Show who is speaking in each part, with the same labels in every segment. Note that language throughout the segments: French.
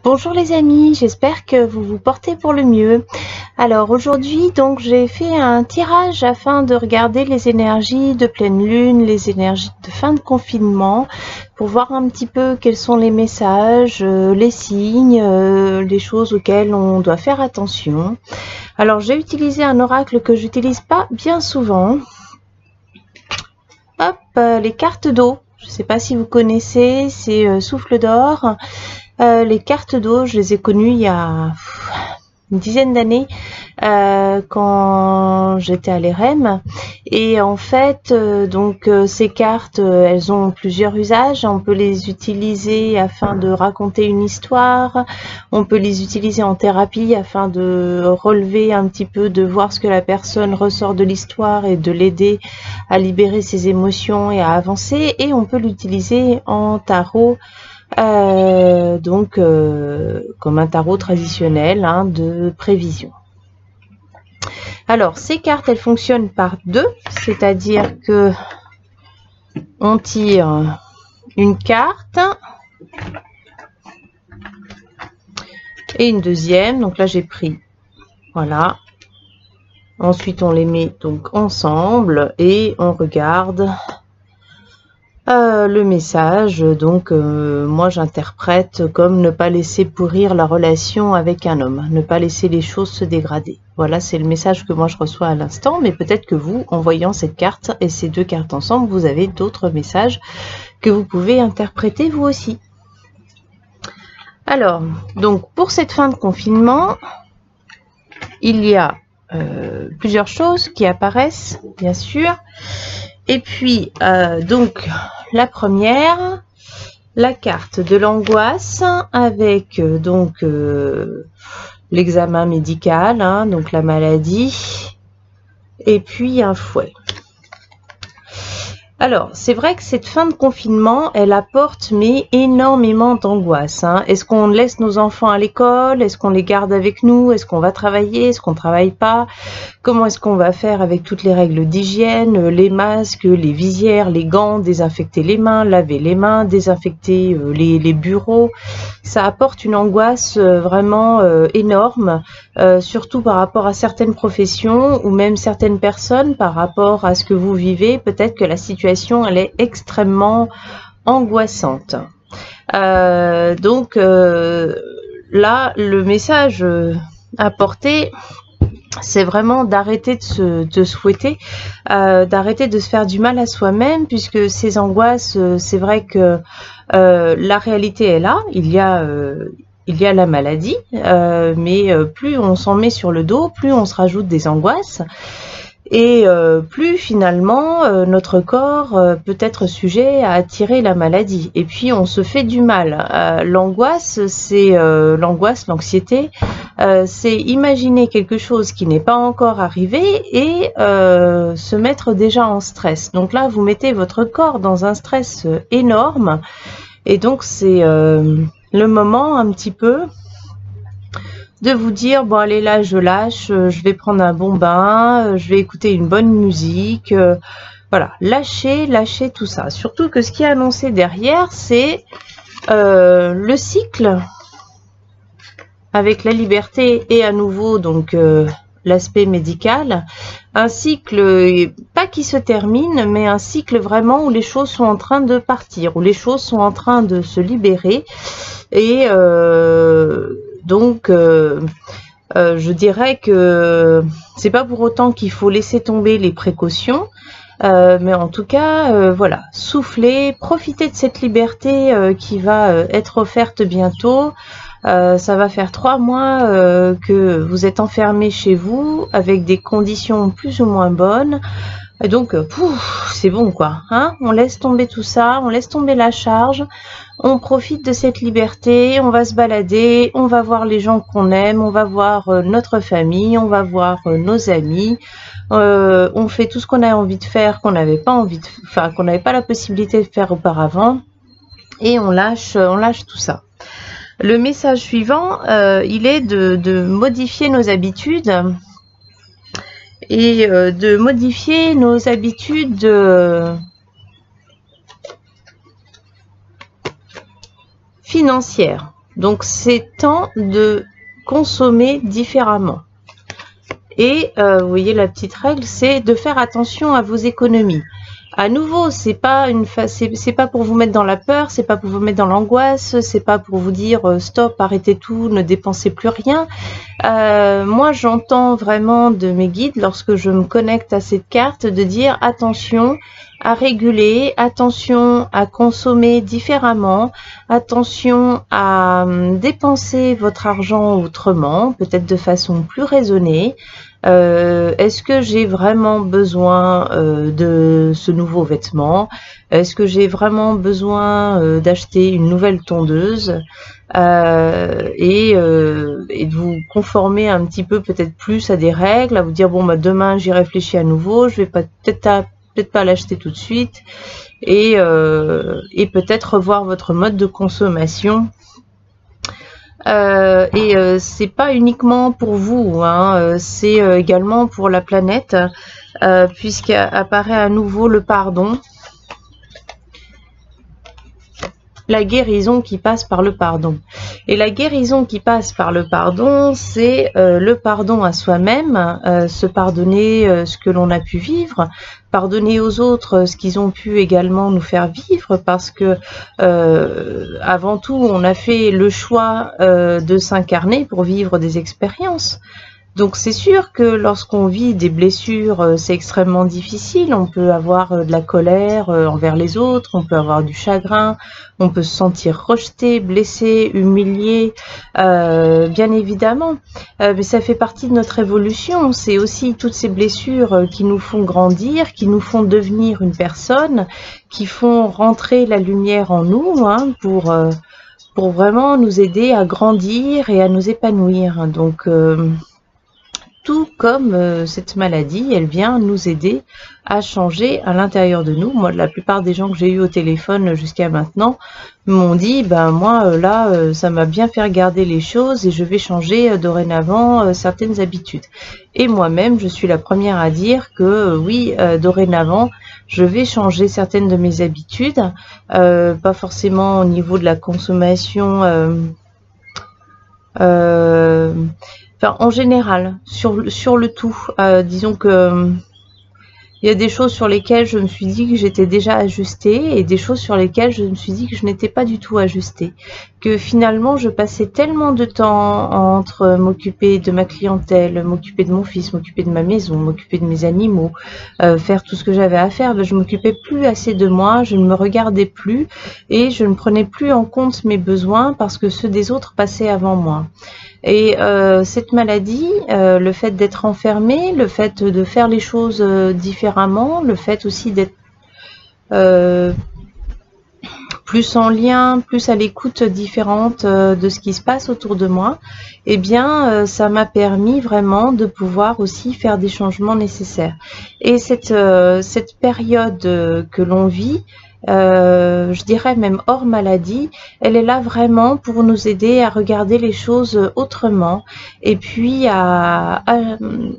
Speaker 1: Bonjour les amis, j'espère que vous vous portez pour le mieux. Alors aujourd'hui, donc j'ai fait un tirage afin de regarder les énergies de pleine lune, les énergies de fin de confinement, pour voir un petit peu quels sont les messages, les signes, les choses auxquelles on doit faire attention. Alors j'ai utilisé un oracle que j'utilise pas bien souvent. Hop, les cartes d'eau. Je ne sais pas si vous connaissez, c'est Souffle d'or. Les cartes d'eau, je les ai connues il y a une dizaine d'années quand j'étais à l'EREM. Et en fait, ces cartes, elles ont plusieurs usages. On peut les utiliser afin de raconter une histoire. On peut les utiliser en thérapie afin de relever un petit peu, de voir ce que la personne ressort de l'histoire et de l'aider à libérer ses émotions et à avancer. Et on peut l'utiliser en tarot. Comme un tarot traditionnel de prévision. Alors ces cartes, elles fonctionnent par deux, c'est-à-dire que on tire une carte et une deuxième. Donc là j'ai pris, voilà. Ensuite on les met donc ensemble et on regarde le message. Donc moi j'interprète comme ne pas laisser pourrir la relation avec un homme, ne pas laisser les choses se dégrader. Voilà, c'est le message que moi je reçois à l'instant, mais peut-être que vous, en voyant cette carte et ces deux cartes ensemble, vous avez d'autres messages que vous pouvez interpréter vous aussi. Alors, donc pour cette fin de confinement, il y a plusieurs choses qui apparaissent, bien sûr. Et puis, donc, la première, la carte de l'angoisse avec l'examen médical, donc la maladie, et puis un fouet. Alors, c'est vrai que cette fin de confinement, elle apporte énormément d'angoisse. Est-ce qu'on laisse nos enfants à l'école? Est-ce qu'on les garde avec nous? Est-ce qu'on va travailler? Est-ce qu'on ne travaille pas? Comment est-ce qu'on va faire avec toutes les règles d'hygiène, les masques, les visières, les gants, désinfecter les mains, laver les mains, désinfecter les bureaux? Ça apporte une angoisse vraiment énorme, surtout par rapport à certaines professions ou même certaines personnes par rapport à ce que vous vivez. Peut-être que la situation elle est extrêmement angoissante. Là, le message apporté, c'est vraiment d'arrêter de se fouetter, d'arrêter de se faire du mal à soi-même, puisque ces angoisses, c'est vrai que la réalité est là, il y a la maladie, mais plus on s'en met sur le dos, plus on se rajoute des angoisses. Et plus finalement notre corps peut être sujet à attirer la maladie. Et puis on se fait du mal. L'angoisse, c'est l'anxiété, c'est imaginer quelque chose qui n'est pas encore arrivé et se mettre déjà en stress. Donc là, vous mettez votre corps dans un stress énorme. Et donc c'est le moment un petit peu de vous dire, bon allez là je lâche, je vais prendre un bon bain, je vais écouter une bonne musique, voilà, lâchez tout ça. Surtout que ce qui est annoncé derrière, c'est le cycle avec la liberté et à nouveau donc l'aspect médical, un cycle pas qui se termine, mais un cycle vraiment où les choses sont en train de partir, où les choses sont en train de se libérer et je dirais que c'est pas pour autant qu'il faut laisser tomber les précautions, mais en tout cas, voilà, soufflez, profitez de cette liberté qui va être offerte bientôt. Ça va faire 3 mois que vous êtes enfermés chez vous avec des conditions plus ou moins bonnes. Et donc, c'est bon quoi, on laisse tomber tout ça, on laisse tomber la charge, on profite de cette liberté, on va se balader, on va voir les gens qu'on aime, on va voir notre famille, on va voir nos amis, on fait tout ce qu'on a envie de faire, qu'on n'avait pas la possibilité de faire auparavant, et on lâche tout ça. Le message suivant, il est de modifier nos habitudes. Et de modifier nos habitudes financières. Donc c'est temps de consommer différemment. Et vous voyez la petite règle, c'est de faire attention à vos économies. À nouveau, c'est pas pour vous mettre dans la peur, c'est pas pour vous mettre dans l'angoisse, c'est pas pour vous dire stop, arrêtez tout, ne dépensez plus rien. Moi, j'entends vraiment de mes guides, lorsque je me connecte à cette carte, de dire attention à réguler, attention à consommer différemment, attention à dépenser votre argent autrement, peut-être de façon plus raisonnée. Est-ce que j'ai vraiment besoin de ce nouveau vêtement? Est-ce que j'ai vraiment besoin d'acheter une nouvelle tondeuse? Et de vous conformer un petit peu peut-être plus à des règles, à vous dire bon bah demain j'y réfléchis à nouveau, je vais peut-être pas l'acheter tout de suite, et peut-être revoir votre mode de consommation. C'est pas uniquement pour vous, hein, c'est également pour la planète, puisqu'apparaît à nouveau le pardon. La guérison qui passe par le pardon. Et la guérison qui passe par le pardon, c'est le pardon à soi-même, se pardonner ce que l'on a pu vivre, pardonner aux autres ce qu'ils ont pu également nous faire vivre, parce que avant tout, on a fait le choix de s'incarner pour vivre des expériences. Donc c'est sûr que lorsqu'on vit des blessures, c'est extrêmement difficile. On peut avoir de la colère envers les autres, on peut avoir du chagrin, on peut se sentir rejeté, blessé, humilié, bien évidemment. Mais ça fait partie de notre évolution. C'est aussi toutes ces blessures qui nous font grandir, qui nous font devenir une personne, qui font rentrer la lumière en nous, hein, pour vraiment nous aider à grandir et à nous épanouir. Donc tout comme cette maladie, elle vient nous aider à changer à l'intérieur de nous. Moi, la plupart des gens que j'ai eu au téléphone jusqu'à maintenant m'ont dit, ben moi là, ça m'a bien fait regarder les choses et je vais changer dorénavant certaines habitudes. Et moi-même, je suis la première à dire que oui, dorénavant, je vais changer certaines de mes habitudes, pas forcément au niveau de la consommation. Enfin, en général, sur le tout, disons que il y a des choses sur lesquelles je me suis dit que j'étais déjà ajustée et des choses sur lesquelles je me suis dit que je n'étais pas du tout ajustée. Que finalement, je passais tellement de temps entre m'occuper de ma clientèle, m'occuper de mon fils, m'occuper de ma maison, m'occuper de mes animaux, faire tout ce que j'avais à faire. Je m'occupais plus assez de moi, je ne me regardais plus et je ne prenais plus en compte mes besoins parce que ceux des autres passaient avant moi. Et cette maladie, le fait d'être enfermé, le fait de faire les choses différemment, le fait aussi d'être plus en lien, plus à l'écoute différente de ce qui se passe autour de moi, eh bien, ça m'a permis vraiment de pouvoir aussi faire des changements nécessaires. Et cette période que l'on vit, je dirais même hors maladie, elle est là vraiment pour nous aider à regarder les choses autrement et puis à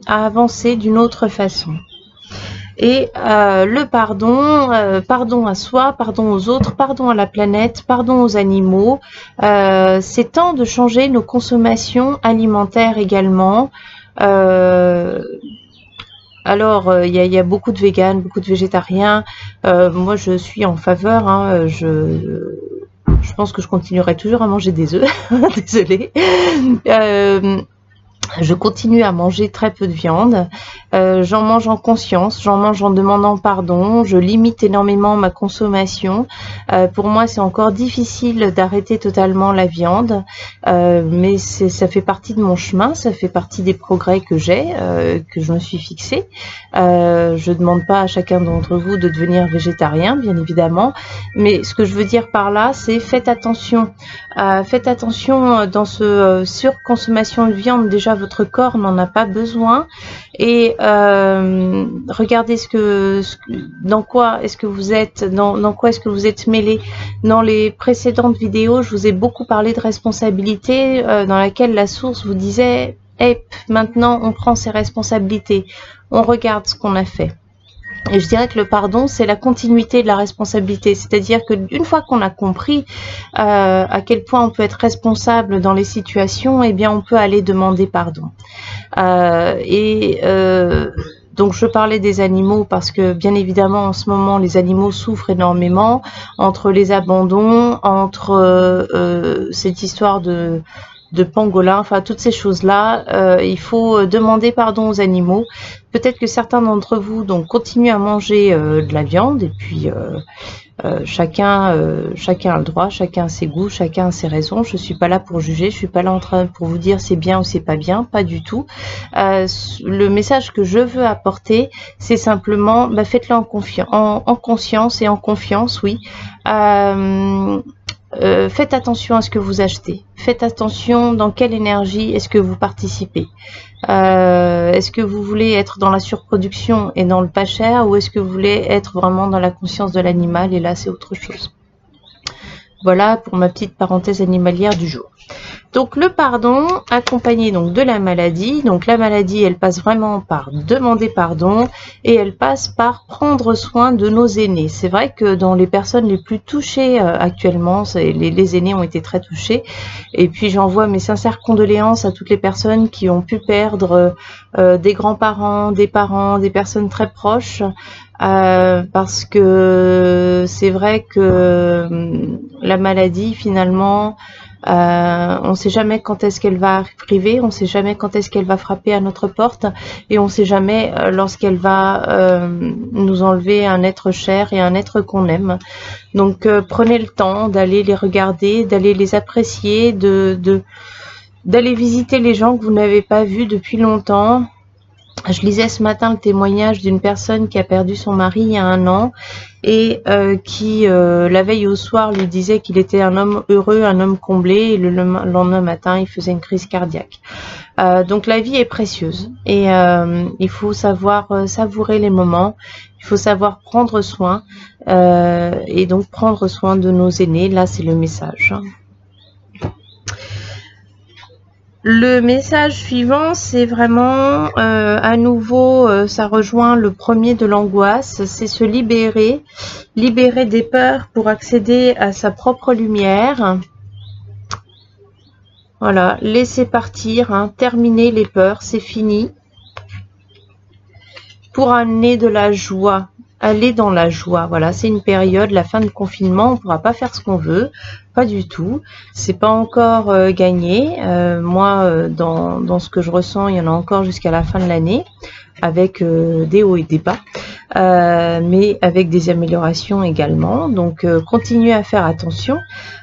Speaker 1: avancer d'une autre façon. Et le pardon, pardon à soi, pardon aux autres, pardon à la planète, pardon aux animaux, c'est temps de changer nos consommations alimentaires également. Alors, il y a beaucoup de véganes, beaucoup de végétariens. Moi, je suis en faveur. Hein, je pense que je continuerai toujours à manger des œufs. Désolée. Je continue à manger très peu de viande, j'en mange en conscience, j'en mange en demandant pardon, je limite énormément ma consommation. Pour moi, c'est encore difficile d'arrêter totalement la viande, mais ça fait partie de mon chemin, ça fait partie des progrès que j'ai, que je me suis fixé. Je ne demande pas à chacun d'entre vous de devenir végétarien, bien évidemment, mais ce que je veux dire par là, c'est faites attention dans ce surconsommation de viande. Déjà, votre corps n'en a pas besoin, et regardez dans quoi est-ce que vous êtes, dans quoi est-ce que vous êtes mêlé. Dans les précédentes vidéos, je vous ai beaucoup parlé de responsabilité, dans laquelle la source vous disait hey, maintenant on prend ses responsabilités, on regarde ce qu'on a fait. Et je dirais que le pardon, c'est la continuité de la responsabilité. C'est-à-dire qu'une fois qu'on a compris à quel point on peut être responsable dans les situations, eh bien, on peut aller demander pardon. Donc je parlais des animaux parce que bien évidemment en ce moment les animaux souffrent énormément entre les abandons, entre cette histoire de pangolin, enfin toutes ces choses-là, il faut demander pardon aux animaux. Peut-être que certains d'entre vous donc continuent à manger de la viande et puis chacun a le droit, chacun a ses goûts, chacun a ses raisons. Je suis pas là pour juger, je suis pas là en train pour vous dire c'est bien ou c'est pas bien, pas du tout. Le message que je veux apporter, c'est simplement faites-le en conscience et en confiance, oui. Faites attention à ce que vous achetez. Faites attention dans quelle énergie est-ce que vous participez. Est-ce que vous voulez être dans la surproduction et dans le pas cher, ou est-ce que vous voulez être vraiment dans la conscience de l'animal, et là c'est autre chose. Voilà pour ma petite parenthèse animalière du jour. Donc le pardon accompagné donc de la maladie. Donc la maladie, elle passe vraiment par demander pardon et elle passe par prendre soin de nos aînés. C'est vrai que dans les personnes les plus touchées actuellement, les aînés ont été très touchés. Et puis j'envoie mes sincères condoléances à toutes les personnes qui ont pu perdre des grands-parents, des parents, des personnes très proches. Parce que c'est vrai que la maladie finalement, on ne sait jamais quand est-ce qu'elle va arriver, on ne sait jamais quand est-ce qu'elle va frapper à notre porte, et on ne sait jamais lorsqu'elle va nous enlever un être cher et un être qu'on aime. Donc prenez le temps d'aller les regarder, d'aller les apprécier, d'aller visiter les gens que vous n'avez pas vus depuis longtemps. Je lisais ce matin le témoignage d'une personne qui a perdu son mari il y a 1 an et qui, la veille au soir, lui disait qu'il était un homme heureux, un homme comblé, et le lendemain matin, il faisait une crise cardiaque. Donc la vie est précieuse et il faut savoir savourer les moments, il faut savoir prendre soin et donc prendre soin de nos aînés. Là, c'est le message. Le message suivant, c'est vraiment, à nouveau, ça rejoint le premier de l'angoisse, c'est se libérer des peurs pour accéder à sa propre lumière. Voilà, laisser partir, hein, terminer les peurs, c'est fini. Pour amener de la joie, aller dans la joie. Voilà, c'est une période, la fin de confinement, on ne pourra pas faire ce qu'on veut. Pas du tout, c'est pas encore gagné. Moi, dans ce que je ressens, il y en a encore jusqu'à la fin de l'année, avec des hauts et des bas, mais avec des améliorations également. Donc, continuez à faire attention,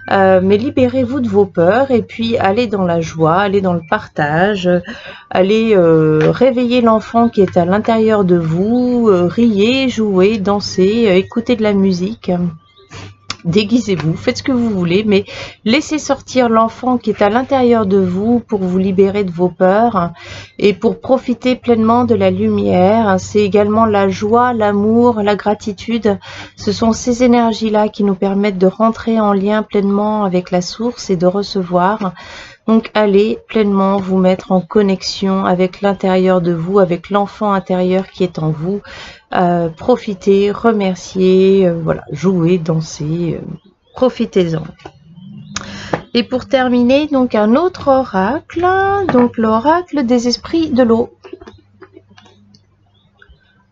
Speaker 1: mais libérez-vous de vos peurs et puis allez dans la joie, allez dans le partage, allez réveiller l'enfant qui est à l'intérieur de vous, riez, jouez, dansez, écoutez de la musique. Déguisez-vous, faites ce que vous voulez, mais laissez sortir l'enfant qui est à l'intérieur de vous pour vous libérer de vos peurs et pour profiter pleinement de la lumière. C'est également la joie, l'amour, la gratitude. Ce sont ces énergies-là qui nous permettent de rentrer en lien pleinement avec la source et de recevoir. Donc allez pleinement vous mettre en connexion avec l'intérieur de vous, avec l'enfant intérieur qui est en vous. Profitez, remerciez, voilà, jouez, dansez, profitez-en. Et pour terminer, donc un autre oracle, donc l'oracle des esprits de l'eau.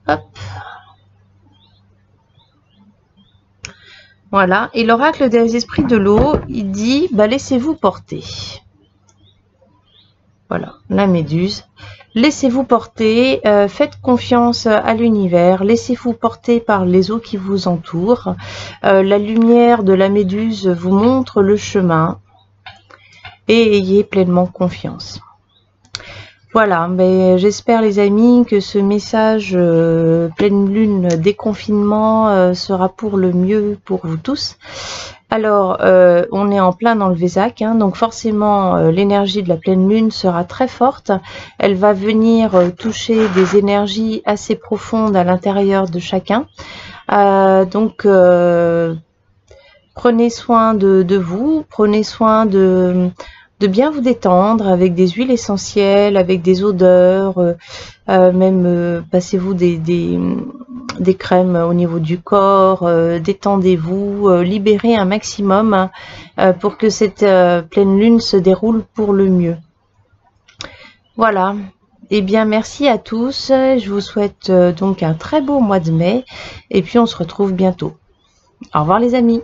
Speaker 1: Hop. Voilà, et l'oracle des esprits de l'eau, il dit, laissez-vous porter. Voilà, la méduse. Laissez-vous porter, faites confiance à l'univers, laissez-vous porter par les eaux qui vous entourent. La lumière de la méduse vous montre le chemin et ayez pleinement confiance. Voilà, j'espère les amis que ce message pleine lune déconfinement sera pour le mieux pour vous tous. Alors, on est en plein dans le Vésac, hein, donc forcément l'énergie de la pleine lune sera très forte. Elle va venir toucher des énergies assez profondes à l'intérieur de chacun. Donc, prenez soin de vous, prenez soin de bien vous détendre avec des huiles essentielles, avec des odeurs, même passez-vous des crèmes au niveau du corps, détendez-vous, libérez un maximum pour que cette pleine lune se déroule pour le mieux. Voilà. Eh bien, merci à tous. Je vous souhaite donc un très beau mois de mai et puis on se retrouve bientôt. Au revoir les amis.